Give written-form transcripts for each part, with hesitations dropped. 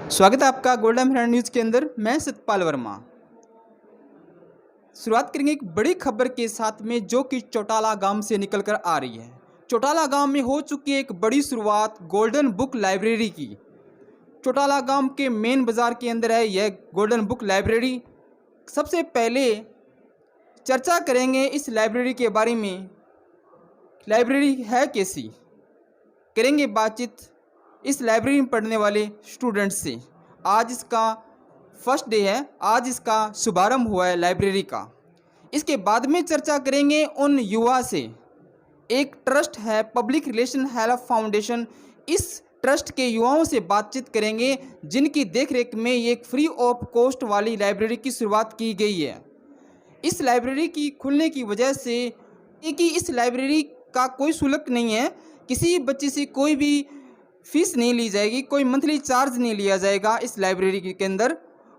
स्वागत है आपका गोल्डन हरियाणा न्यूज़ के अंदर। मैं सतपाल वर्मा। शुरुआत करेंगे एक बड़ी खबर के साथ में जो कि चौटाला गांव से निकल कर आ रही है। चौटाला गांव में हो चुकी है एक बड़ी शुरुआत गोल्डन बुक लाइब्रेरी की। चौटाला गांव के मेन बाज़ार के अंदर है यह गोल्डन बुक लाइब्रेरी। सबसे पहले चर्चा करेंगे इस लाइब्रेरी के बारे में। लाइब्रेरी है कैसी, करेंगे बातचीत इस लाइब्रेरी में पढ़ने वाले स्टूडेंट्स से। आज इसका फर्स्ट डे है, आज इसका शुभारंभ हुआ है लाइब्रेरी का। इसके बाद में चर्चा करेंगे उन युवा से। एक ट्रस्ट है पब्लिक रिलेशन हेल्प फाउंडेशन, इस ट्रस्ट के युवाओं से बातचीत करेंगे जिनकी देखरेख में ये एक फ्री ऑफ कॉस्ट वाली लाइब्रेरी की शुरुआत की गई है। इस लाइब्रेरी की खुलने की वजह से कि इस लाइब्रेरी का कोई शुल्क नहीं है, किसी बच्चे से कोई भी फीस नहीं ली जाएगी, कोई मंथली चार्ज नहीं लिया जाएगा इस लाइब्रेरी के अंदर।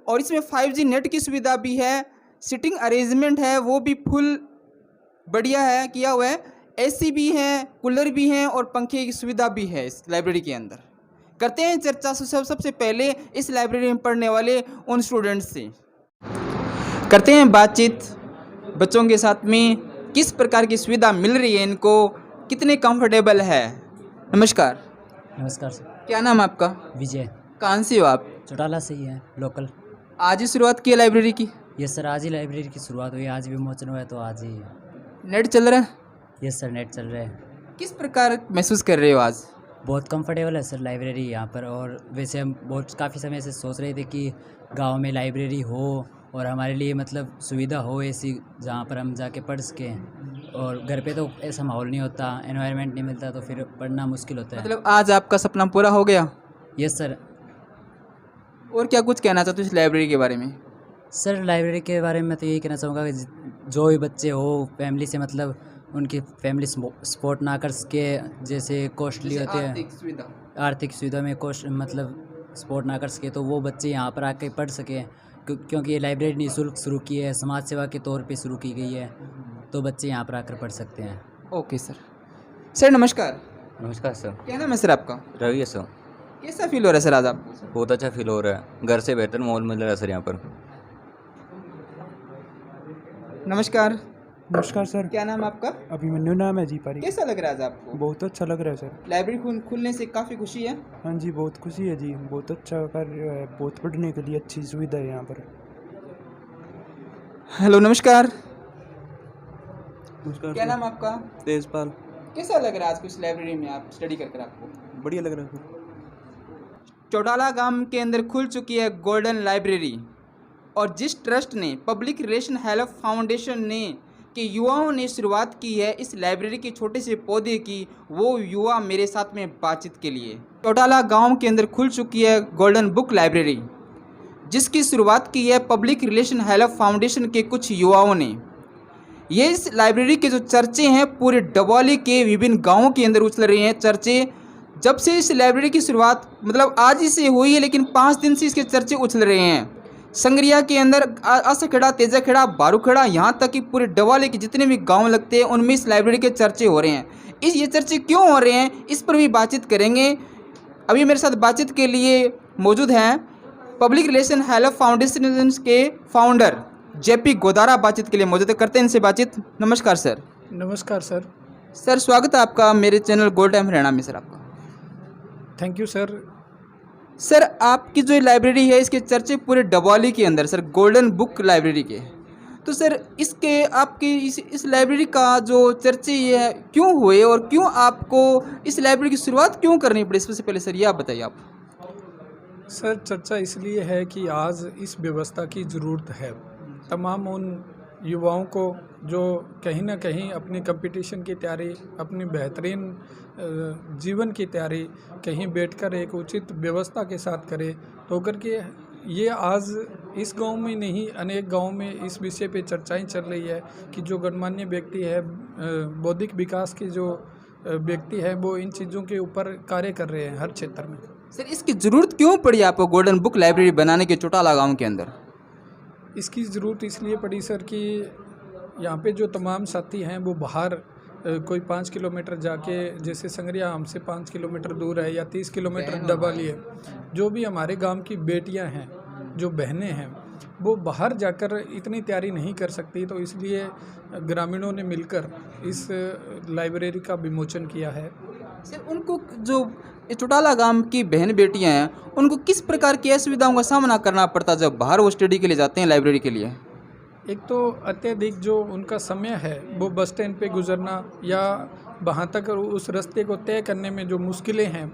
और इसमें 5G नेट की सुविधा भी है, सिटिंग अरेंजमेंट है वो भी फुल बढ़िया है, किया हुआ है। AC भी है, कूलर भी हैं और पंखे की सुविधा भी है इस लाइब्रेरी के अंदर। करते हैं चर्चा सबसे पहले इस लाइब्रेरी में पढ़ने वाले उन स्टूडेंट्स से। करते हैं बातचीत बच्चों के साथ में, किस प्रकार की सुविधा मिल रही है इनको, कितने कंफर्टेबल है। नमस्कार। नमस्कार सर। क्या नाम है आपका? विजय। कहाँ से हो आप? चौटाला से ही है, लोकल। आज ही शुरुआत की है लाइब्रेरी की? यस सर, आज ही लाइब्रेरी की शुरुआत हुई, आज विमोचन हुआ है तो आज ही है। नेट चल रहा है? यस सर, नेट चल रहा है। किस प्रकार महसूस कर रहे हो आज? बहुत कंफर्टेबल है सर लाइब्रेरी यहाँ पर। और वैसे हम काफ़ी समय से सोच रहे थे कि गांव में लाइब्रेरी हो और हमारे लिए मतलब सुविधा हो ऐसी जहाँ पर हम जाके पढ़ सकें। और घर पे तो ऐसा माहौल नहीं होता, एनवायरनमेंट नहीं मिलता, तो फिर पढ़ना मुश्किल होता है। मतलब आज आपका सपना पूरा हो गया? Yes sir. और क्या कुछ कहना चाहते हो इस लाइब्रेरी के बारे में? सर लाइब्रेरी के बारे में मैं तो यही कहना चाहूँगा कि जो भी बच्चे हो फैमिली से मतलब उनकी फैमिली सपोर्ट ना कर सके, जैसे कॉस्टली होते हैं आर्थिक सुविधा में मतलब सपोर्ट ना कर सके, तो वो बच्चे यहाँ पर आके पढ़ सकें। क्योंकि ये लाइब्रेरी निःशुल्क शुरू की है, समाज सेवा के तौर पे शुरू की गई है, तो बच्चे यहाँ पर आकर पढ़ सकते हैं। Okay sir. सर नमस्कार। नमस्कार सर। क्या नाम है सर आपका? रवि है सर। कैसा फील हो रहा है सर आज आपको? बहुत अच्छा फील हो रहा है, घर से बेहतर माहौल मिल रहा है सर यहाँ पर। नमस्कार। नमस्कार सर। क्या नाम है आपका? अभिमन्यु नाम है जी पारी। कैसा लग रहा है आज आपको? बहुत अच्छा लग रहा है सर। लाइब्रेरी खुलने से काफ़ी खुशी है? हाँ जी, बहुत खुशी है जी, बहुत अच्छा कार्य है, बहुत पढ़ने के लिए अच्छी सुविधा है यहाँ पर। हेलो नमस्कार। नमस्कार क्या सर। नाम है आपका? तेजपाल। कैसा लग रहा है आज को इस लाइब्रेरी में आप स्टडी कर आपको? बढ़िया लग रहा है सर। चौटाला गांव के अंदर खुल चुकी है गोल्डन लाइब्रेरी। और जिस ट्रस्ट ने पब्लिक रिलेशन हेल्प फाउंडेशन ने के युवाओं ने शुरुआत की है इस लाइब्रेरी के छोटे से पौधे की, वो युवा मेरे साथ में बातचीत के लिए। चौटाला गांव के अंदर खुल चुकी है गोल्डन बुक लाइब्रेरी जिसकी शुरुआत की है पब्लिक रिलेशन हेल्प फाउंडेशन के कुछ युवाओं ने। ये इस लाइब्रेरी के जो चर्चे हैं पूरे डबौली के विभिन्न गाँवों के अंदर उछल रहे हैं चर्चे। जब से इस लाइब्रेरी की शुरुआत मतलब आज ही से हुई है, लेकिन 5 दिन से इसके चर्चे उछल रहे हैं। संगरिया के अंदर आसाखेड़ा, तेजाखेड़ा, बारूखेड़ा, यहाँ तक कि पूरे डवाले के जितने भी गांव लगते हैं उनमें इस लाइब्रेरी के चर्चे हो रहे हैं। ये चर्चे क्यों हो रहे हैं इस पर भी बातचीत करेंगे। अभी मेरे साथ बातचीत के लिए मौजूद हैं पब्लिक रिलेशन हेल्प फाउंडेशन के फाउंडर JP गोदारा, बातचीत के लिए मौजूद है। करते हैं इनसे बातचीत। नमस्कार सर। नमस्कार सर। सर स्वागत है आपका मेरे चैनल गोल्डन हरियाणा में सर आपका। Thank you sir. सर आपकी जो लाइब्रेरी है इसके चर्चे पूरे डबौली के अंदर सर, गोल्डन बुक लाइब्रेरी के। तो सर इसके आपके इस लाइब्रेरी का जो चर्चे ये है क्यों हुए और क्यों आपको इस लाइब्रेरी की शुरुआत क्यों करनी पड़ी, सबसे पहले सर ये आप बताइए आप। सर चर्चा इसलिए है कि आज इस व्यवस्था की ज़रूरत है। तमाम उन युवाओं को जो कहीं ना कहीं अपनी कंपटीशन की तैयारी, अपनी बेहतरीन जीवन की तैयारी कहीं बैठकर एक उचित व्यवस्था के साथ करे, तो करके ये आज इस गांव में नहीं अनेक गांव में इस विषय पे चर्चाएं चल रही है कि जो गणमान्य व्यक्ति है, बौद्धिक विकास के जो व्यक्ति है, वो इन चीज़ों के ऊपर कार्य कर रहे हैं हर क्षेत्र में। सर इसकी ज़रूरत क्यों पड़ी आपको गोल्डन बुक लाइब्रेरी बनाने के चौटाला गांव के अंदर? इसकी ज़रूरत इसलिए पड़ी सर कि यहाँ पे जो तमाम साथी हैं वो बाहर कोई 5 किलोमीटर जाके, जैसे संगरिया हमसे 5 किलोमीटर दूर है या 30 किलोमीटर डबाली है, जो भी हमारे गांव की बेटियां हैं, जो बहनें हैं, वो बाहर जाकर इतनी तैयारी नहीं कर सकती, तो इसलिए ग्रामीणों ने मिलकर इस लाइब्रेरी का विमोचन किया है। सर उनको जो ये चौटाला गांव की बहन बेटियां हैं, उनको किस प्रकार की असुविधाओं का सामना करना पड़ता जब बाहर वो स्टडी के लिए जाते हैं लाइब्रेरी के लिए? एक तो अत्यधिक जो उनका समय है वो बस स्टैंड पे गुजरना या वहाँ तक उस रास्ते को तय करने में जो मुश्किलें हैं,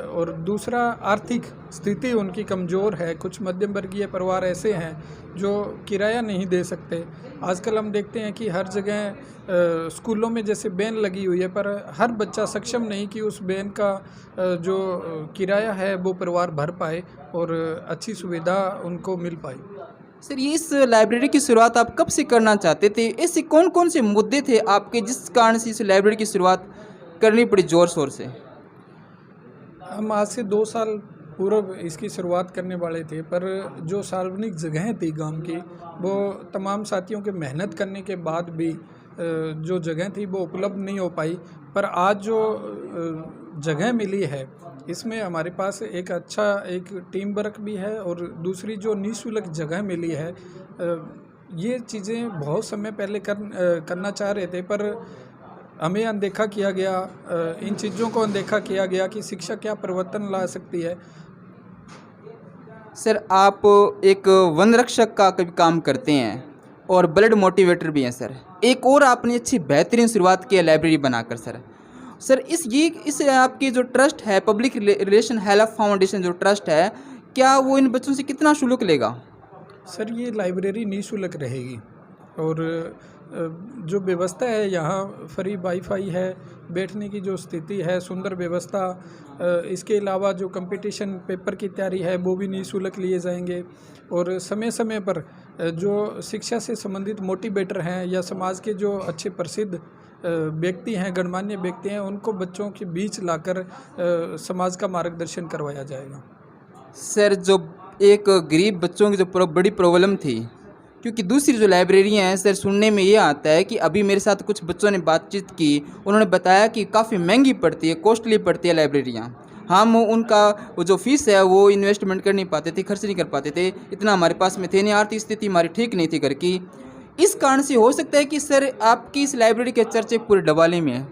और दूसरा आर्थिक स्थिति उनकी कमज़ोर है। कुछ मध्यम वर्गीय परिवार ऐसे हैं जो किराया नहीं दे सकते। आजकल हम देखते हैं कि हर जगह स्कूलों में जैसे बैन लगी हुई है, पर हर बच्चा सक्षम नहीं कि उस बैन का जो किराया है वो परिवार भर पाए और अच्छी सुविधा उनको मिल पाए। सर ये इस लाइब्रेरी की शुरुआत आप कब से करना चाहते थे? ऐसे कौन कौन से मुद्दे थे आपके जिस कारण से इस लाइब्रेरी की शुरुआत करनी पड़ी ज़ोर शोर से? हम आज से 2 साल पूर्व इसकी शुरुआत करने वाले थे, पर जो सार्वजनिक जगहें थी गांव की, वो तमाम साथियों के मेहनत करने के बाद भी जो जगह थी वो उपलब्ध नहीं हो पाई। पर आज जो जगह मिली है, इसमें हमारे पास एक अच्छा एक टीम वर्क भी है, और दूसरी जो निःशुल्क जगह मिली है, ये चीज़ें बहुत समय पहले करना चाह रहे थे, पर हमें अनदेखा किया गया। इन चीज़ों को अनदेखा किया गया कि शिक्षा क्या परिवर्तन ला सकती है। सर आप एक वन रक्षक का काम करते हैं और ब्लड मोटिवेटर भी हैं सर। एक और आपने अच्छी बेहतरीन शुरुआत की है लाइब्रेरी बनाकर सर। सर इस आपकी जो ट्रस्ट है, पब्लिक रिलेशन हेल्थ फाउंडेशन जो ट्रस्ट है, क्या वो इन बच्चों से कितना शुल्क लेगा? सर ये लाइब्रेरी निःशुल्क रहेगी, और जो व्यवस्था है यहाँ फ्री वाईफाई है, बैठने की जो स्थिति है, सुंदर व्यवस्था। इसके अलावा जो कंपटीशन पेपर की तैयारी है वो भी निःशुल्क लिए जाएंगे, और समय समय पर जो शिक्षा से संबंधित मोटिवेटर हैं या समाज के जो अच्छे प्रसिद्ध व्यक्ति हैं, गणमान्य व्यक्ति हैं, उनको बच्चों के बीच लाकर समाज का मार्गदर्शन करवाया जाएगा। सर जो एक गरीब बच्चों की जो बड़ी प्रॉब्लम थी, क्योंकि दूसरी जो लाइब्रेरियाँ हैं सर, सुनने में ये आता है कि अभी मेरे साथ कुछ बच्चों ने बातचीत की, उन्होंने बताया कि काफ़ी महंगी पड़ती है, कॉस्टली पड़ती है लाइब्रेरियाँ। हम उनका वो जो फीस है वो इन्वेस्टमेंट कर नहीं पाते थे, खर्च नहीं कर पाते थे, इतना हमारे पास में थे नहीं, आर्थिक स्थिति हमारी ठीक नहीं थी घर की। इस कारण से हो सकता है कि सर आपकी इस लाइब्रेरी के चर्चे पूरे डबाले में है।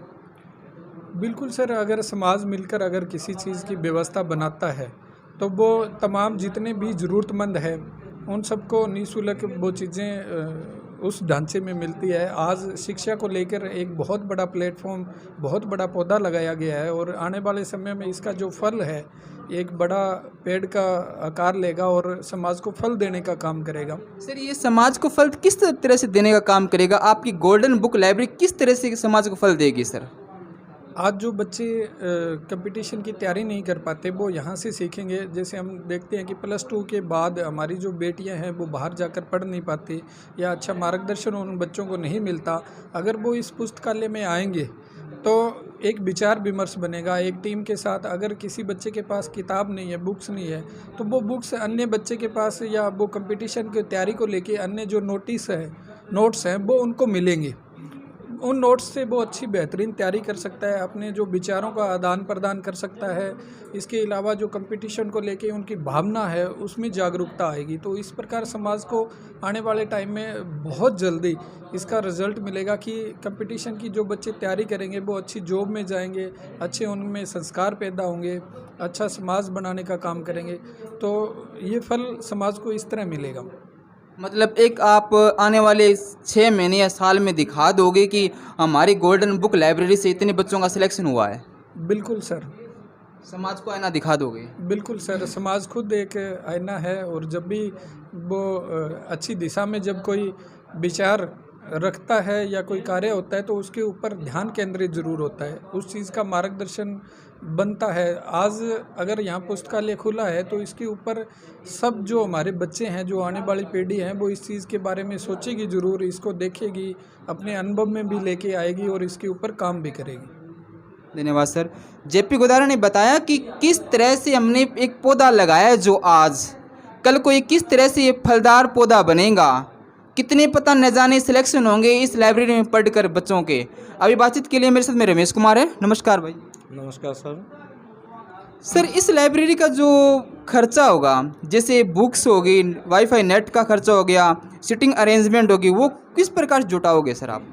बिल्कुल सर, अगर समाज मिलकर अगर किसी चीज़ की व्यवस्था बनाता है तो वो तमाम जितने भी ज़रूरतमंद हैं उन सबको निःशुल्क वो चीज़ें उस ढांचे में मिलती है। आज शिक्षा को लेकर एक बहुत बड़ा प्लेटफॉर्म, बहुत बड़ा पौधा लगाया गया है, और आने वाले समय में इसका जो फल है एक बड़ा पेड़ का आकार लेगा और समाज को फल देने का काम करेगा। सर ये समाज को फल किस तरह से देने का काम करेगा? आपकी गोल्डन बुक लाइब्रेरी किस तरह से समाज को फल देगी सर? आज जो बच्चे कंपटीशन की तैयारी नहीं कर पाते वो यहाँ से सीखेंगे। जैसे हम देखते हैं कि +2 के बाद हमारी जो बेटियाँ हैं वो बाहर जाकर पढ़ नहीं पाती, या अच्छा मार्गदर्शन उन बच्चों को नहीं मिलता। अगर वो इस पुस्तकालय में आएंगे तो एक विचार विमर्श बनेगा एक टीम के साथ। अगर किसी बच्चे के पास किताब नहीं है, बुक्स नहीं है, तो वो बुक्स अन्य बच्चे के पास, या वो कंपटीशन की तैयारी को लेके अन्य जो नोट्स हैं वो उनको मिलेंगे। उन नोट्स से वो अच्छी बेहतरीन तैयारी कर सकता है, अपने जो विचारों का आदान प्रदान कर सकता है। इसके अलावा जो कंपटीशन को लेके उनकी भावना है उसमें जागरूकता आएगी। तो इस प्रकार समाज को आने वाले टाइम में बहुत जल्दी इसका रिज़ल्ट मिलेगा कि कंपटीशन की जो बच्चे तैयारी करेंगे वो अच्छी जॉब में जाएंगे, अच्छे उनमें संस्कार पैदा होंगे, अच्छा समाज बनाने का काम करेंगे। तो ये फल समाज को इस तरह मिलेगा। मतलब एक आप आने वाले 6 महीने या साल में दिखा दोगे कि हमारी गोल्डन बुक लाइब्रेरी से इतने बच्चों का सिलेक्शन हुआ है? बिल्कुल सर, समाज को आईना दिखा दोगे? बिल्कुल सर, समाज खुद एक आईना है, और जब भी वो अच्छी दिशा में जब कोई विचार रखता है या कोई कार्य होता है तो उसके ऊपर ध्यान केंद्रित ज़रूर होता है, उस चीज़ का मार्गदर्शन बनता है। आज अगर यहाँ पुस्तकालय खुला है तो इसके ऊपर सब जो हमारे बच्चे हैं, जो आने वाली पीढ़ी है, वो इस चीज़ के बारे में सोचेगी ज़रूर, इसको देखेगी, अपने अनुभव में भी लेके आएगी और इसके ऊपर काम भी करेगी। धन्यवाद सर। जेपी गोदारा ने बताया कि किस तरह से हमने एक पौधा लगाया है जो आज कल को ये किस तरह से ये फलदार पौधा बनेगा। कितने पता न जाने सिलेक्शन होंगे इस लाइब्रेरी में पढ़कर बच्चों के। अभी बातचीत के लिए मेरे साथ में रमेश कुमार है। नमस्कार भाई। नमस्कार सर। सर, इस लाइब्रेरी का जो खर्चा होगा, जैसे बुक्स होगी, वाईफाई नेट का खर्चा हो गया, सिटिंग अरेंजमेंट होगी, वो किस प्रकार से जुटाओगे सर आप?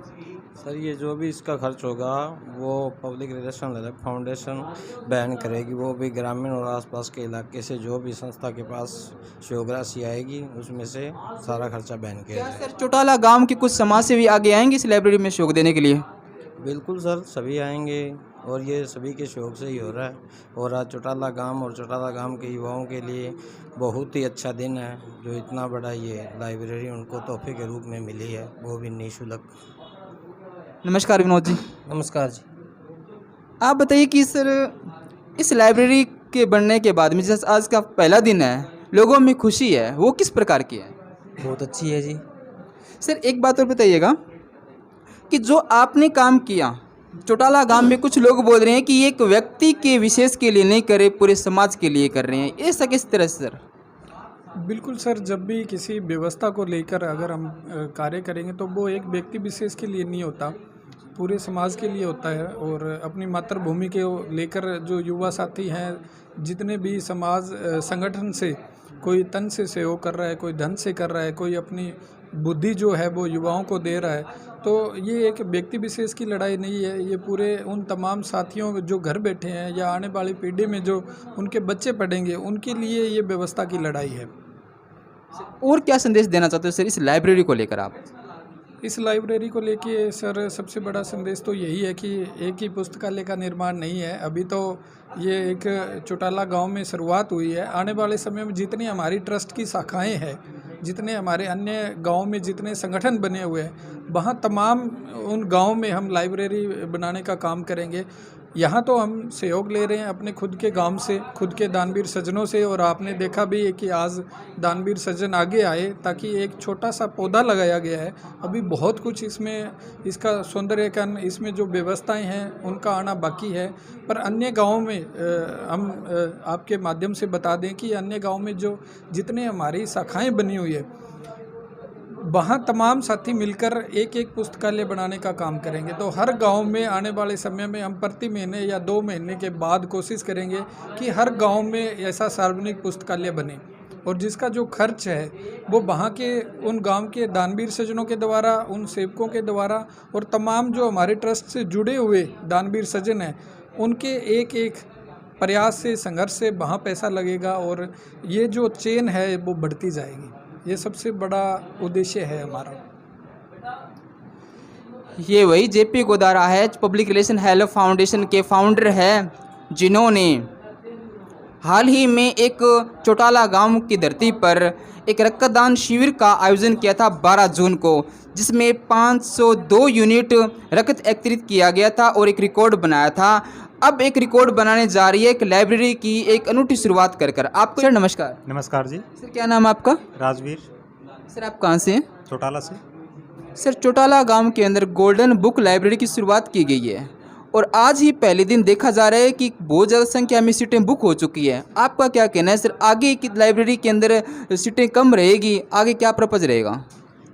सर ये जो भी इसका खर्च होगा वो पब्लिक रिलेशन फाउंडेशन बहन करेगी, वो भी ग्रामीण और आसपास के इलाके से जो भी संस्था के पास सहयोग राशि आएगी उसमें से सारा खर्चा बहन किया क्या जाएगा। सर चौटाला गांव के कुछ समाज सेवी आगे आएंगे इस लाइब्रेरी में सहयोग देने के लिए? बिल्कुल सर, सभी आएंगे और ये सभी के सहयोग से ही हो रहा है। और आज चौटाला गांव और चौटाला गांव के युवाओं के लिए बहुत ही अच्छा दिन है, जो इतना बड़ा ये लाइब्रेरी उनको तोहफे के रूप में मिली है, वो भी निःशुल्क। नमस्कार विनोद जी। नमस्कार जी। आप बताइए कि सर इस लाइब्रेरी के बनने के बाद में जैसे आज का पहला दिन है, लोगों में खुशी है, वो किस प्रकार की है? बहुत अच्छी है जी। सर एक बात और बताइएगा कि जो आपने काम किया चौटाला गांव में, कुछ लोग बोल रहे हैं कि ये एक व्यक्ति के विशेष के लिए नहीं करे, पूरे समाज के लिए कर रहे हैं, ऐसा किस तरह से सर? बिल्कुल सर, जब भी किसी व्यवस्था को लेकर अगर हम कार्य करेंगे तो वो एक व्यक्ति विशेष के लिए नहीं होता, पूरे समाज के लिए होता है। और अपनी मातृभूमि के लेकर जो युवा साथी हैं, जितने भी समाज संगठन से कोई तन से सहयोग कर रहा है, कोई धन से कर रहा है, कोई अपनी बुद्धि जो है वो युवाओं को दे रहा है, तो ये एक व्यक्ति विशेष की लड़ाई नहीं है, ये पूरे उन तमाम साथियों जो घर बैठे हैं या आने वाली पीढ़ी में जो उनके बच्चे पढ़ेंगे उनके लिए ये व्यवस्था की लड़ाई है। और क्या संदेश देना चाहते हो सर इस लाइब्रेरी को लेकर आप? इस लाइब्रेरी को लेके सर सबसे बड़ा संदेश तो यही है कि एक ही पुस्तकालय का निर्माण नहीं है, अभी तो ये एक चौटाला गांव में शुरुआत हुई है। आने वाले समय में जितनी हमारी ट्रस्ट की शाखाएं हैं, जितने हमारे अन्य गांव में जितने संगठन बने हुए हैं, वहाँ तमाम उन गांव में हम लाइब्रेरी बनाने का काम करेंगे। यहाँ तो हम सहयोग ले रहे हैं अपने खुद के गांव से, खुद के दानवीर सज्जनों से, और आपने देखा भी है कि आज दानवीर सज्जन आगे आए ताकि एक छोटा सा पौधा लगाया गया है। अभी बहुत कुछ इसमें इसका सौंदर्यकरण, इसमें जो व्यवस्थाएं हैं उनका आना बाकी है। पर अन्य गाँव में हम आपके माध्यम से बता दें कि अन्य गाँव में जो जितने हमारी शाखाएँ बनी हुई है, वहाँ तमाम साथी मिलकर एक एक पुस्तकालय बनाने का काम करेंगे। तो हर गांव में आने वाले समय में हम प्रति महीने या 2 महीने के बाद कोशिश करेंगे कि हर गांव में ऐसा सार्वजनिक पुस्तकालय बने, और जिसका जो खर्च है वो वहाँ के उन गांव के दानवीर सज्जनों के द्वारा, उन सेवकों के द्वारा, और तमाम जो हमारे ट्रस्ट से जुड़े हुए दानवीर सज्जन हैं उनके एक एक प्रयास से, संघर्ष से वहाँ पैसा लगेगा, और ये जो चेन है वो बढ़ती जाएगी। ये सबसे बड़ा उद्देश्य है हमारा। ये वही जेपी गोदारा है, पब्लिक रिलेशन हेल्प फाउंडेशन के फाउंडर हैं, जिन्होंने हाल ही में एक चौटाला गांव की धरती पर एक रक्तदान शिविर का आयोजन किया था 12 जून को, जिसमें 502 यूनिट रक्त एकत्रित किया गया था और एक रिकॉर्ड बनाया था। अब एक रिकॉर्ड बनाने जा रही है एक लाइब्रेरी की एक अनूठी शुरुआत कर आपको। सर नमस्कार। नमस्कार जी। सर क्या नाम है आपका? राजवीर। सर आप कहाँ से हैं? चौटाला से। सर चौटाला गांव के अंदर गोल्डन बुक लाइब्रेरी की शुरुआत की गई है, और आज ही पहले दिन देखा जा रहा है कि बहुत ज़्यादा संख्या में सीटें बुक हो चुकी है। आपका क्या कहना है सर, आगे की लाइब्रेरी के अंदर सीटें कम रहेगी, आगे क्या पर्पज़ रहेगा?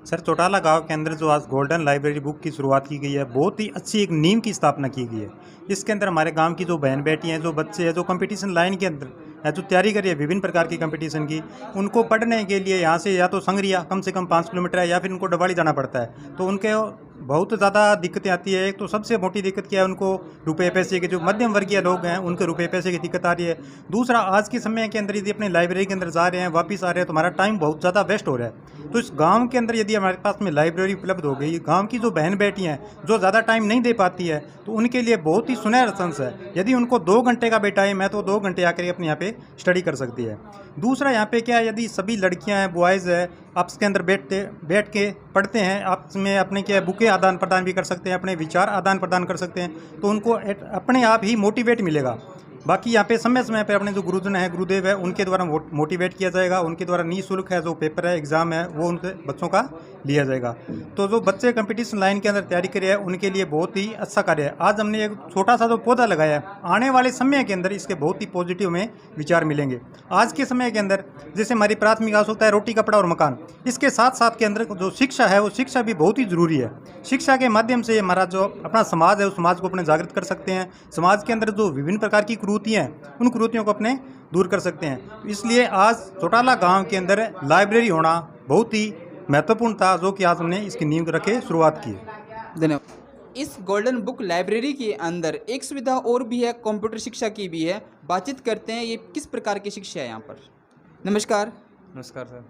सर चौटाला गांव के अंदर जो आज गोल्डन लाइब्रेरी बुक की शुरुआत की गई है, बहुत ही अच्छी एक नींव की स्थापना की गई है। इसके अंदर हमारे गांव की जो बहन बेटी हैं, जो बच्चे हैं, जो कंपटीशन लाइन के अंदर है, जो तैयारी कर रही है विभिन्न प्रकार की कंपटीशन की, उनको पढ़ने के लिए यहाँ से या तो संगरिया कम से कम 5 किलोमीटर है, या फिर उनको डवाड़ी जाना पड़ता है। तो उनके बहुत ज़्यादा दिक्कतें आती है। एक तो सबसे मोटी दिक्कत क्या है, उनको रुपये पैसे के, जो मध्यम वर्गीय लोग हैं उनके रुपये पैसे की दिक्कत आ रही है। दूसरा, आज के समय के अंदर यदि अपने लाइब्रेरी के अंदर जा रहे हैं, वापस आ रहे हैं, तो हमारा टाइम बहुत ज़्यादा वेस्ट हो रहा है। तो इस गांव के अंदर यदि हमारे पास में लाइब्रेरी उपलब्ध हो गई, गांव की जो बहन बेटी हैं जो ज़्यादा टाइम नहीं दे पाती है, तो उनके लिए बहुत ही सुनहरा चांस है। यदि उनको 2 घंटे का भी टाइम है तो 2 घंटे आकर अपने यहाँ पे स्टडी कर सकती है। दूसरा, यहाँ पे क्या है, यदि सभी लड़कियाँ हैं, बॉयज़ है, आपस के अंदर बैठ के पढ़ते हैं, आपस में अपने क्या बुकें आदान प्रदान भी कर सकते हैं, अपने विचार आदान प्रदान कर सकते हैं, तो उनको अपने आप ही मोटिवेट मिलेगा। बाकी यहाँ पे समय समय पे अपने जो गुरुजन है, गुरुदेव है, उनके द्वारा मोटिवेट किया जाएगा, उनके द्वारा निःशुल्क है जो पेपर है, एग्ज़ाम है, वो उनके बच्चों का लिया जाएगा। तो जो बच्चे कंपटीशन लाइन के अंदर तैयारी कर रहे हैं उनके लिए बहुत ही अच्छा कार्य है। आज हमने एक छोटा सा जो पौधा लगाया है, आने वाले समय के अंदर इसके बहुत ही पॉजिटिव में विचार मिलेंगे। आज के समय के अंदर जैसे हमारी प्राथमिक आवश्यकता है रोटी, कपड़ा और मकान, इसके साथ साथ के अंदर जो शिक्षा है वो शिक्षा भी बहुत ही ज़रूरी है। शिक्षा के माध्यम से हमारा जो अपना समाज है उस समाज को अपने जागृत कर सकते हैं। समाज के अंदर जो विभिन्न प्रकार की कुरीतियाँ हैं उन कुरीतियों को अपने दूर कर सकते हैं। इसलिए आज चौटाला गांव के अंदर लाइब्रेरी होना बहुत ही महत्वपूर्ण था, जो कि आज हमने इसकी नींव रखे शुरुआत की। धन्यवाद। इस गोल्डन बुक लाइब्रेरी के अंदर एक सुविधा और भी है, कंप्यूटर शिक्षा की भी है। बातचीत करते हैं ये किस प्रकार की शिक्षा है यहाँ पर। नमस्कार। नमस्कार सर,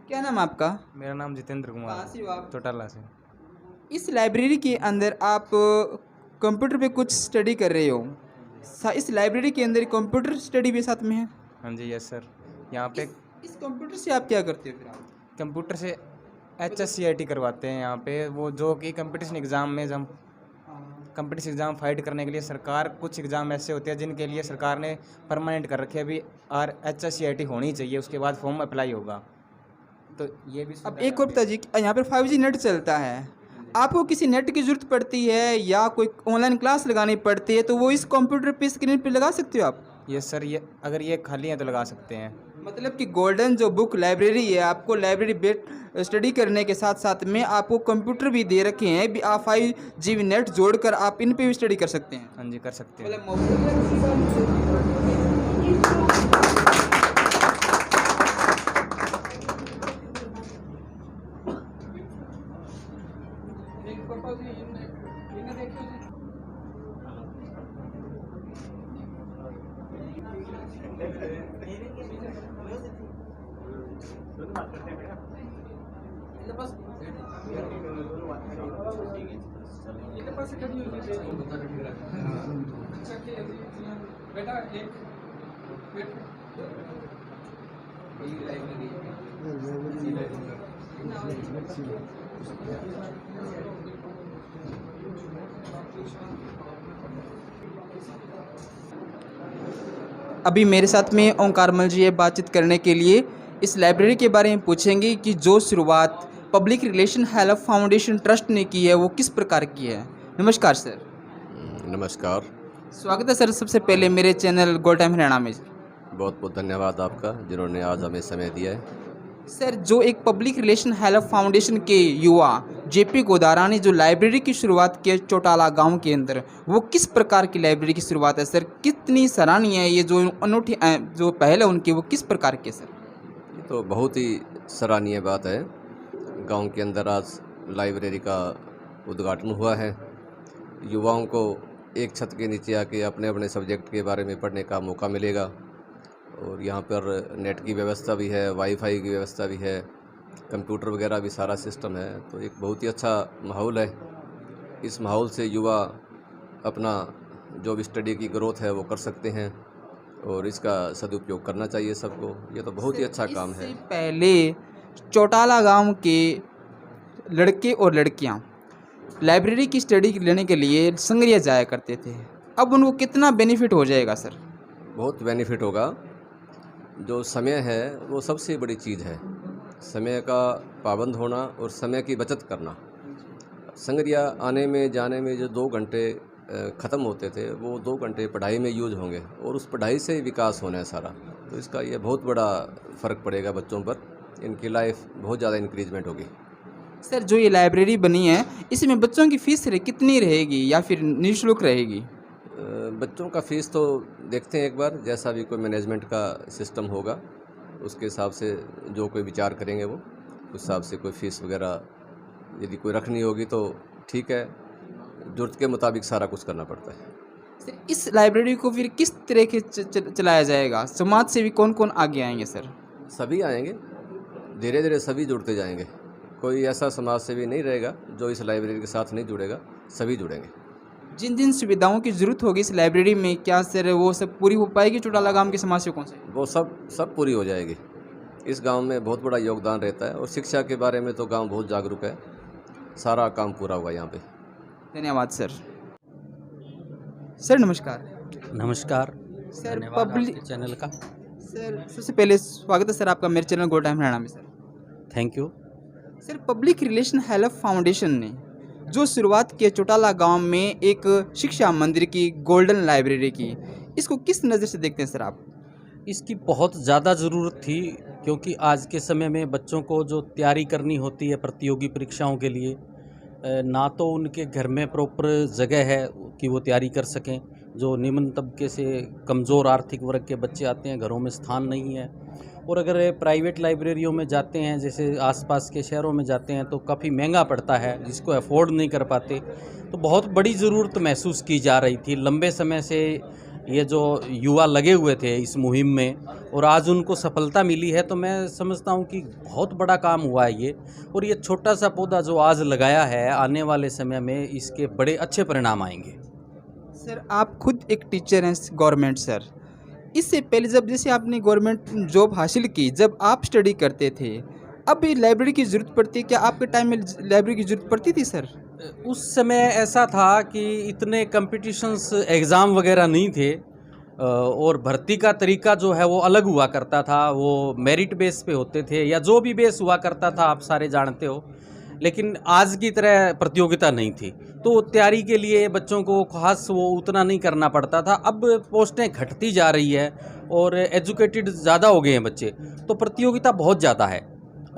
क्या नाम है आपका? मेरा नाम जितेंद्र कुमार कहाँ से हो आप? चौटाला से। इस लाइब्रेरी के अंदर आप कंप्यूटर पे कुछ स्टडी कर रहे हो। इस लाइब्रेरी के अंदर कंप्यूटर स्टडी भी साथ में है? हाँ जी, यस सर। यहाँ पे इस कंप्यूटर से आप क्या करते हो फिर आप? कंप्यूटर से HSCIT करवाते हैं यहाँ पे, वो जो कि कंपटीशन एग्ज़ाम में जब कंपटीशन एग्ज़ाम फाइट करने के लिए सरकार कुछ एग्ज़ाम ऐसे होते हैं जिनके लिए सरकार ने परमानेंट कर रखे अभी, और HSCIT होनी चाहिए, उसके बाद फॉर्म अप्लाई होगा। तो ये भी अब एक और पिताजी, यहाँ पर 5G नेट चलता है, आपको किसी नेट की ज़रूरत पड़ती है या कोई ऑनलाइन क्लास लगानी पड़ती है तो वो इस कंप्यूटर पे स्क्रीन पे लगा सकते हो आप? यस सर, ये अगर ये खाली है तो लगा सकते हैं। मतलब कि गोल्डन जो बुक लाइब्रेरी है, आपको लाइब्रेरी बेट स्टडी करने के साथ साथ में आपको कंप्यूटर भी दे रखे हैं, भी आप 5G नेट जोड़कर आप इन पे भी स्टडी कर सकते हैं। हाँ जी, कर सकते हैं। अभी मेरे साथ में ओंकारमल जी है, बातचीत करने के लिए इस लाइब्रेरी के बारे में पूछेंगे कि जो शुरुआत public relation help foundation trust ने की है वो किस प्रकार की है। नमस्कार सर। नमस्कार, स्वागत है सर सबसे पहले मेरे चैनल गोल्ड टाइम हरियाणा में। बहुत बहुत धन्यवाद आपका जिन्होंने आज हमें समय दिया है। सर, जो एक पब्लिक रिलेशन हेल्प फाउंडेशन के युवा JP गोदारा ने जो लाइब्रेरी की शुरुआत की है चौटाला गांव के अंदर, वो किस प्रकार की लाइब्रेरी की शुरुआत है सर? कितनी सराहनीय है ये जो अनूठी जो पहल है उनकी, वो किस प्रकार की है सर? ये तो बहुत ही सराहनीय बात है। गांव के अंदर आज लाइब्रेरी का उद्घाटन हुआ है। युवाओं को एक छत के नीचे आके अपने अपने सब्जेक्ट के बारे में पढ़ने का मौका मिलेगा, और यहाँ पर नेट की व्यवस्था भी है, वाईफाई की व्यवस्था भी है, कंप्यूटर वगैरह भी सारा सिस्टम है। तो एक बहुत ही अच्छा माहौल है। इस माहौल से युवा अपना जो भी स्टडी की ग्रोथ है वो कर सकते हैं, और इसका सदुपयोग करना चाहिए सबको। ये तो बहुत ही अच्छा काम है। इससे पहले चौटाला गांव के लड़के और लड़कियां लाइब्रेरी की स्टडी लेने के लिए संगरिया जाया करते थे, अब उनको कितना बेनिफिट हो जाएगा सर? बहुत बेनिफिट होगा। जो समय है वो सबसे बड़ी चीज़ है। समय का पाबंद होना और समय की बचत करना। संगरिया आने में जाने में जो 2 घंटे ख़त्म होते थे, वो 2 घंटे पढ़ाई में यूज होंगे, और उस पढ़ाई से ही विकास होना है सारा। तो इसका ये बहुत बड़ा फ़र्क पड़ेगा बच्चों पर, इनकी लाइफ बहुत ज़्यादा इंक्रीजमेंट होगी। सर, जो ये लाइब्रेरी बनी है इसमें बच्चों की फ़ीस कितनी रहेगी या फिर निःशुल्क रहेगी? बच्चों का फ़ीस तो देखते हैं एक बार, जैसा भी कोई मैनेजमेंट का सिस्टम होगा उसके हिसाब से जो कोई विचार करेंगे वो उस हिसाब से कोई फ़ीस वगैरह यदि कोई रखनी होगी तो ठीक है, ज़रूरत के मुताबिक सारा कुछ करना पड़ता है। सर, इस लाइब्रेरी को फिर किस तरह के चलाया जाएगा? समाज से भी कौन कौन आगे आएंगे सर? सभी आएंगे, धीरे धीरे सभी जुड़ते जाएंगे। कोई ऐसा समाज सेवी नहीं रहेगा जो इस लाइब्रेरी के साथ नहीं जुड़ेगा, सभी जुड़ेंगे। जिन जिन सुविधाओं की ज़रूरत होगी इस लाइब्रेरी में, क्या सर वो सब पूरी हो पाएगी चौटाला गांव के समाज सेवकों से? वो सब पूरी हो जाएगी। इस गांव में बहुत बड़ा योगदान रहता है, और शिक्षा के बारे में तो गांव बहुत जागरूक है। सारा काम पूरा होगा यहाँ पे। धन्यवाद सर। सर नमस्कार। नमस्कार। सर धन्यवाद पब्लिक आपके चैनल का। सर सबसे पहले स्वागत है सर आपका मेरे चैनल गोल्ड टाइम हरियाणा में sir. Thank you. Sir public relation help foundation ने जो शुरुआत की है चौटाला गांव में एक शिक्षा मंदिर की, गोल्डन लाइब्रेरी की, इसको किस नज़र से देखते हैं सर आप? इसकी बहुत ज़्यादा ज़रूरत थी, क्योंकि आज के समय में बच्चों को जो तैयारी करनी होती है प्रतियोगी परीक्षाओं के लिए, ना तो उनके घर में प्रॉपर जगह है कि वो तैयारी कर सकें। जो निम्न तबके से कमज़ोर आर्थिक वर्ग के बच्चे आते हैं, घरों में स्थान नहीं है। और अगर प्राइवेट लाइब्रेरियों में जाते हैं, जैसे आसपास के शहरों में जाते हैं, तो काफ़ी महंगा पड़ता है, जिसको अफोर्ड नहीं कर पाते। तो बहुत बड़ी ज़रूरत महसूस की जा रही थी। लंबे समय से ये जो युवा लगे हुए थे इस मुहिम में, और आज उनको सफलता मिली है, तो मैं समझता हूँ कि बहुत बड़ा काम हुआ है ये। और ये छोटा सा पौधा जो आज लगाया है, आने वाले समय में इसके बड़े अच्छे परिणाम आएंगे। सर आप खुद एक टीचर हैं गवर्नमेंट सर, इससे पहले जब जैसे आपने गवर्नमेंट जॉब हासिल की, जब आप स्टडी करते थे, अब ये लाइब्रेरी की ज़रूरत पड़ती है क्या? आपके टाइम में लाइब्रेरी की ज़रूरत पड़ती थी सर? उस समय ऐसा था कि इतने कंपटीशंस एग्ज़ाम वगैरह नहीं थे, और भर्ती का तरीका जो है वो अलग हुआ करता था। वो मेरिट बेस पे होते थे, या जो भी बेस हुआ करता था, आप सारे जानते हो। लेकिन आज की तरह प्रतियोगिता नहीं थी, तो तैयारी के लिए बच्चों को खास वो उतना नहीं करना पड़ता था। अब पोस्टें घटती जा रही है और एजुकेटेड ज़्यादा हो गए हैं बच्चे, तो प्रतियोगिता बहुत ज़्यादा है।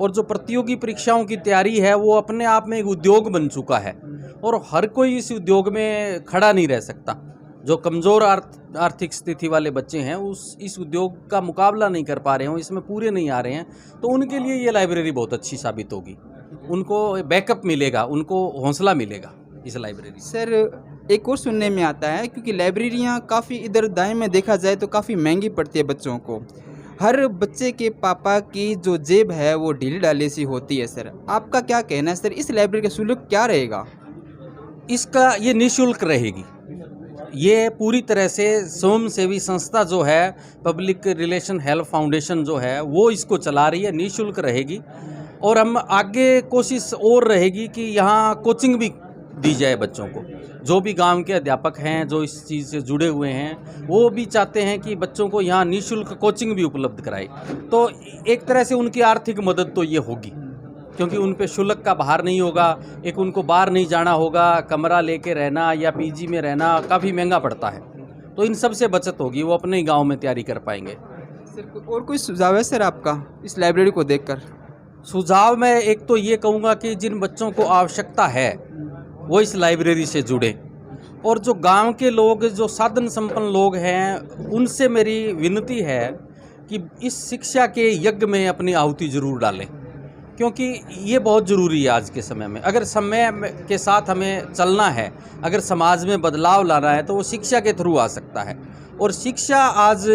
और जो प्रतियोगी परीक्षाओं की तैयारी है, वो अपने आप में एक उद्योग बन चुका है, और हर कोई इस उद्योग में खड़ा नहीं रह सकता। जो कमज़ोर आर्थिक स्थिति वाले बच्चे हैं, इस उद्योग का मुकाबला नहीं कर पा रहे हैं, इसमें पूरे नहीं आ रहे हैं, तो उनके लिए ये लाइब्रेरी बहुत अच्छी साबित होगी। उनको बैकअप मिलेगा, उनको हौसला मिलेगा इस लाइब्रेरी से। सर एक और सुनने में आता है, क्योंकि लाइब्रेरियाँ काफ़ी इधर दाएं में देखा जाए तो काफ़ी महंगी पड़ती है बच्चों को। हर बच्चे के पापा की जो जेब है वो ढीली ढाली सी होती है सर, आपका क्या कहना है सर, इस लाइब्रेरी का शुल्क क्या रहेगा? इसका ये निःशुल्क रहेगी। ये पूरी तरह से स्वयंसेवी संस्था जो है, पब्लिक रिलेशन हेल्प फाउंडेशन जो है, वो इसको चला रही है, निःशुल्क रहेगी। और हम आगे कोशिश और रहेगी कि यहाँ कोचिंग भी दी जाए बच्चों को। जो भी गांव के अध्यापक हैं जो इस चीज़ से जुड़े हुए हैं, वो भी चाहते हैं कि बच्चों को यहाँ निःशुल्क कोचिंग भी उपलब्ध कराए। तो एक तरह से उनकी आर्थिक मदद तो ये होगी, क्योंकि उन पे शुल्क का भार नहीं होगा। एक उनको बाहर नहीं जाना होगा, कमरा लेके रहना या पीजी में रहना काफ़ी महंगा पड़ता है, तो इन सब से बचत होगी, वो अपने ही गाँव में तैयारी कर पाएंगे। सर और कोई सुझाव है सर आपका इस लाइब्रेरी को देखकर? सुझाव मैं एक तो ये कहूँगा कि जिन बच्चों को आवश्यकता है वो इस लाइब्रेरी से जुड़े, और जो गांव के लोग, जो साधन संपन्न लोग हैं, उनसे मेरी विनती है कि इस शिक्षा के यज्ञ में अपनी आहुति जरूर डालें, क्योंकि ये बहुत ज़रूरी है आज के समय में। अगर समय के साथ हमें चलना है, अगर समाज में बदलाव लाना है, तो वो शिक्षा के थ्रू आ सकता है। और शिक्षा आज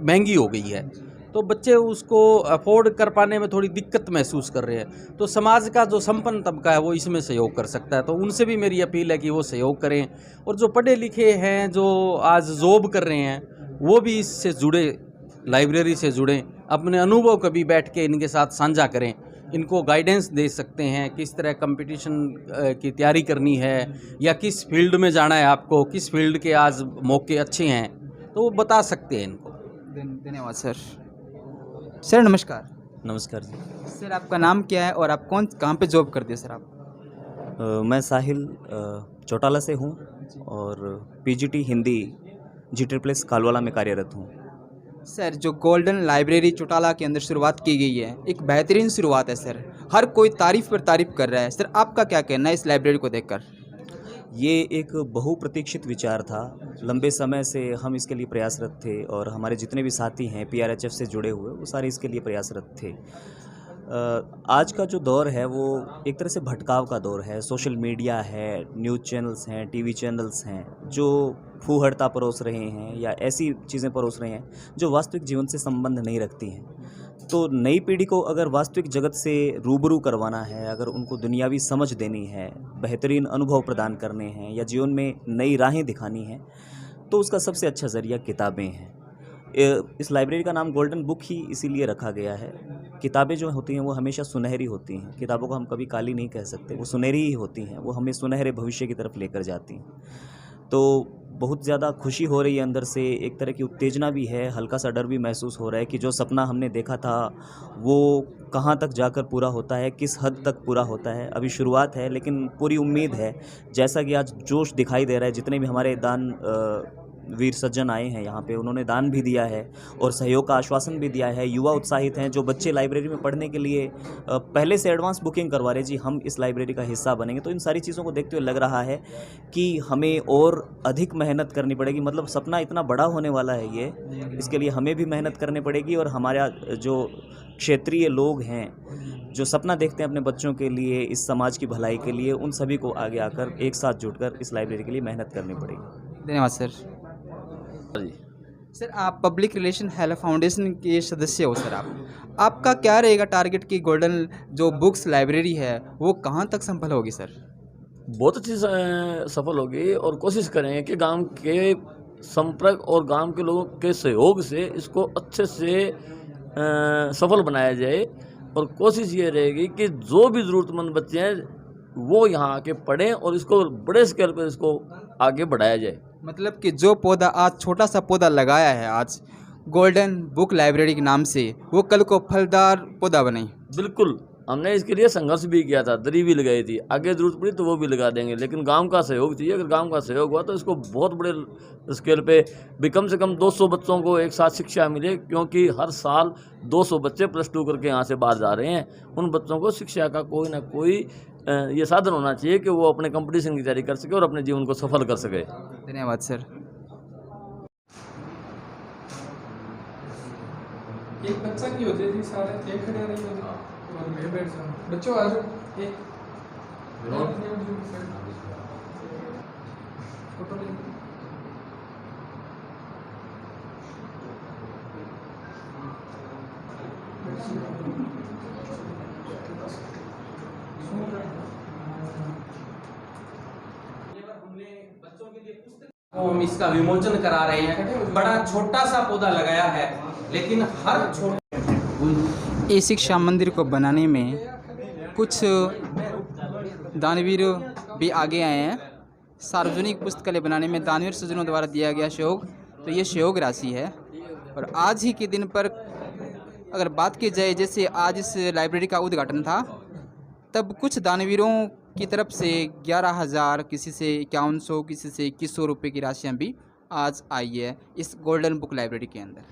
महंगी हो गई है, तो बच्चे उसको अफोर्ड कर पाने में थोड़ी दिक्कत महसूस कर रहे हैं। तो समाज का जो संपन्न तबका है वो इसमें सहयोग कर सकता है, तो उनसे भी मेरी अपील है कि वो सहयोग करें। और जो पढ़े लिखे हैं, जो आज जॉब कर रहे हैं, वो भी इससे जुड़े, लाइब्रेरी से जुड़ें, अपने अनुभव कभी बैठ के इनके साथ साझा करें, इनको गाइडेंस दे सकते हैं किस तरह कंपटीशन की तैयारी करनी है, या किस फील्ड में जाना है आपको, किस फील्ड के आज मौके अच्छे हैं, तो वो बता सकते हैं इनको। धन्यवाद सर। सर नमस्कार। नमस्कार जी। सर आपका नाम क्या है और आप कहाँ पे जॉब करते हैं सर आप? मैं साहिल चौटाला से हूँ और पीजीटी हिंदी GSS कालवाला में कार्यरत हूँ। सर जो गोल्डन लाइब्रेरी चौटाला के अंदर शुरुआत की गई है, एक बेहतरीन शुरुआत है सर, हर कोई तारीफ़ पर तारीफ़ कर रहा है। सर आपका क्या कहना है इस लाइब्रेरी को देखकर? ये एक बहुप्रतीक्षित विचार था, लंबे समय से हम इसके लिए प्रयासरत थे, और हमारे जितने भी साथी हैं PRHF से जुड़े हुए, वो सारे इसके लिए प्रयासरत थे। आज का जो दौर है वो एक तरह से भटकाव का दौर है। सोशल मीडिया है, न्यूज़ चैनल्स हैं, टीवी चैनल्स हैं, जो फूहड़ता परोस रहे हैं या ऐसी चीज़ें परोस रहे हैं जो वास्तविक जीवन से संबंध नहीं रखती हैं। तो नई पीढ़ी को अगर वास्तविक जगत से रूबरू करवाना है, अगर उनको दुनियावी समझ देनी है, बेहतरीन अनुभव प्रदान करने हैं, या जीवन में नई राहें दिखानी हैं, तो उसका सबसे अच्छा ज़रिया किताबें हैं। इस लाइब्रेरी का नाम गोल्डन बुक ही इसीलिए रखा गया है। किताबें जो होती हैं वो हमेशा सुनहरी होती हैं। किताबों को हम कभी काली नहीं कह सकते, वो सुनहरी ही होती हैं, वो हमें सुनहरे भविष्य की तरफ लेकर जाती हैं। तो बहुत ज़्यादा खुशी हो रही है अंदर से, एक तरह की उत्तेजना भी है, हल्का सा डर भी महसूस हो रहा है कि जो सपना हमने देखा था वो कहाँ तक जाकर पूरा होता है, किस हद तक पूरा होता है। अभी शुरुआत है लेकिन पूरी उम्मीद है, जैसा कि आज जोश दिखाई दे रहा है, जितने भी हमारे दान वीर सज्जन आए हैं यहाँ पे, उन्होंने दान भी दिया है और सहयोग का आश्वासन भी दिया है। युवा उत्साहित हैं, जो बच्चे लाइब्रेरी में पढ़ने के लिए पहले से एडवांस बुकिंग करवा रहे, जी हम इस लाइब्रेरी का हिस्सा बनेंगे। तो इन सारी चीज़ों को देखते हुए लग रहा है कि हमें और अधिक मेहनत करनी पड़ेगी। मतलब सपना इतना बड़ा होने वाला है ये, इसके लिए हमें भी मेहनत करनी पड़ेगी और हमारा जो क्षेत्रीय लोग हैं जो सपना देखते हैं अपने बच्चों के लिए, इस समाज की भलाई के लिए, उन सभी को आगे आकर एक साथ जुटकर इस लाइब्रेरी के लिए मेहनत करनी पड़ेगी। धन्यवाद सर। सर आप पब्लिक रिलेशन हेल्थ फाउंडेशन के सदस्य हो सर, आपका क्या रहेगा टारगेट कि गोल्डन जो बुक्स लाइब्रेरी है वो कहाँ तक संभल होगी सर? बहुत अच्छी सफल होगी और कोशिश करेंगे कि गांव के संपर्क और गांव के लोगों के सहयोग से इसको अच्छे से सफल बनाया जाए। और कोशिश ये रहेगी कि जो भी ज़रूरतमंद बच्चे हैं वो यहाँ आके पढ़ें और इसको बड़े स्केल पर इसको आगे बढ़ाया जाए। मतलब कि जो पौधा आज छोटा सा पौधा लगाया है आज गोल्डन बुक लाइब्रेरी के नाम से, वो कल को फलदार पौधा बने। बिल्कुल, हमने इसके लिए संघर्ष भी किया था, दरी भी लगाई थी, आगे ज़रूरत पड़ी तो वो भी लगा देंगे, लेकिन गांव का सहयोग चाहिए। अगर गांव का सहयोग हुआ तो इसको बहुत बड़े स्केल पे भी कम से कम 200 बच्चों को एक साथ शिक्षा मिले, क्योंकि हर साल 200 बच्चे +2 करके यहाँ से बाहर जा रहे हैं। उन बच्चों को शिक्षा का कोई ना कोई ये साधन होना चाहिए कि वो अपने कंपटीशन की तैयारी कर सके और अपने जीवन को सफल कर सके। धन्यवाद सर। एक बच्चा की होती थी, सारे एक खड़े रहे और मैं बैठ जाऊँ। बच्चों आ जाओ, एक फोटो ले। हम इसका विमोचन करा रहे हैं। बड़ा छोटा सा पौधा लगाया है, लेकिन हर छोटे इस शिक्षा मंदिर को बनाने में कुछ दानवीर भी आगे आए हैं। सार्वजनिक पुस्तकालय बनाने में दानवीर सज्जनों द्वारा दिया गया सहयोग, तो ये सहयोग राशि है। और आज ही के दिन पर अगर बात की जाए, जैसे आज इस लाइब्रेरी का उद्घाटन था, तब कुछ दानवीरों की तरफ से 11,000, किसी से 5100, किसी से 2100 रुपये की राशियाँ भी आज आई है इस गोल्डन बुक लाइब्रेरी के अंदर।